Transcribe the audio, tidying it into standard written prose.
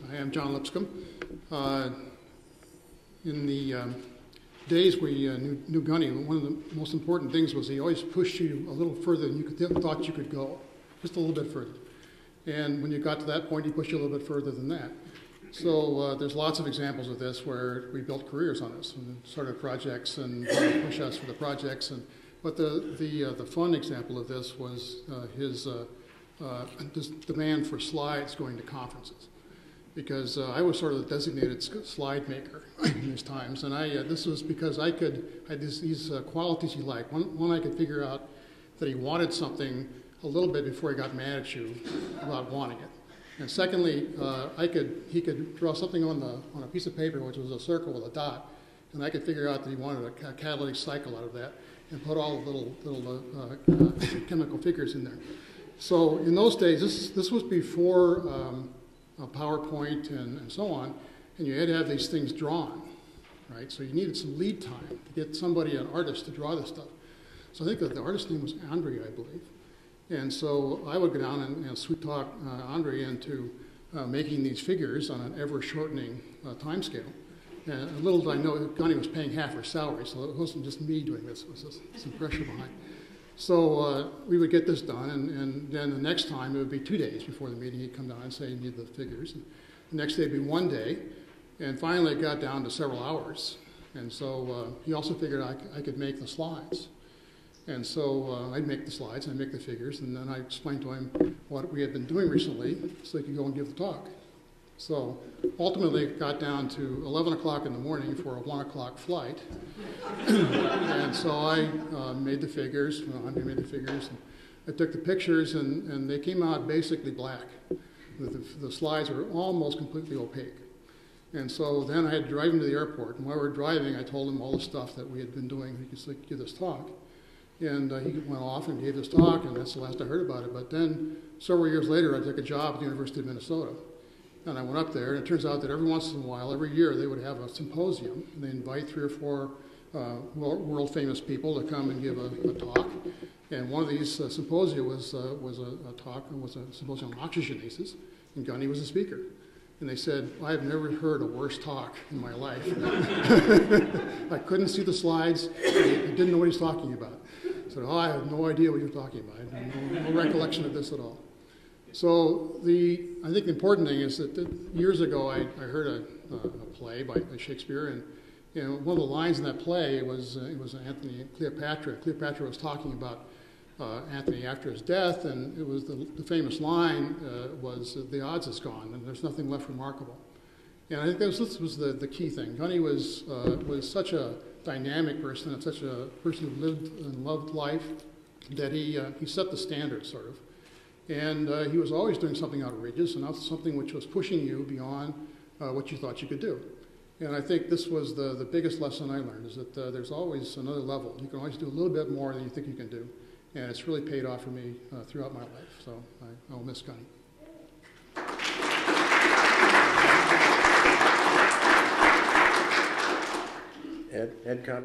Hi, I'm John Lipscomb. In the days we knew Gunny, one of the most important things was he always pushed you a little further than you thought you could go, just a little bit further. And when you got to that point, he pushed you a little bit further than that. So there's lots of examples of this where we built careers on this and started projects and push us for the projects. But the fun example of this was his demand for slides going to conferences. Because I was sort of the designated slide maker in these times, and this was because I had these qualities he liked. One, I could figure out that he wanted something a little bit before he got mad at you about wanting it. And secondly, he could draw something on a piece of paper, which was a circle with a dot, and I could figure out that he wanted a catalytic cycle out of that, and put all the little chemical figures in there. So in those days, this was before PowerPoint and so on, and you had to have these things drawn, right? So you needed some lead time to get somebody, an artist, to draw this stuff. So I think that the artist's name was Andre, I believe. And so I would go down and sweet talk Andre into making these figures on an ever-shortening time scale. And little did I know, Gunny was paying half her salary, so it wasn't just me doing this, it was just some pressure behind. So we would get this done, and then the next time it would be 2 days before the meeting. He'd come down and say he needed the figures. And the next day would be 1 day, and finally it got down to several hours. And so he also figured I could make the slides. And so I'd make the slides, I'd make the figures, and then I explained to him what we had been doing recently so he could go and give the talk. So ultimately it got down to 11 o'clock in the morning for a 1 o'clock flight. And so I made the figures, Andre made the figures, and I took the pictures, and they came out basically black. The slides were almost completely opaque. And so then I had to drive him to the airport, and while we were driving, I told him all the stuff that we had been doing. He could give this talk. And he went off and gave this talk, and that's the last I heard about it. But then several years later, I took a job at the University of Minnesota. And I went up there, and it turns out that every once in a while, every year, they would have a symposium, and they invite 3 or 4 world-famous people to come and give a talk. And one of these symposia was a symposium on oxygenases, and Gunny was the speaker. And they said, I have never heard a worse talk in my life. I couldn't see the slides. I didn't know what he was talking about. I said, I have no idea what you're talking about. I have no recollection of this at all. So I think the important thing is that years ago I heard a play by Shakespeare, and one of the lines in that play was Antony and Cleopatra. Cleopatra was talking about Antony after his death, and it was the famous line was, the odds is gone, and there's nothing left remarkable. And I think this was the key thing. Gunny was such a dynamic person, and such a person who lived and loved life, that he set the standard, sort of. And he was always doing something outrageous, and something which was pushing you beyond what you thought you could do. And I think this was the biggest lesson I learned, is that there's always another level. You can always do a little bit more than you think you can do. And it's really paid off for me throughout my life. So I will miss Gunny. Ed Conner.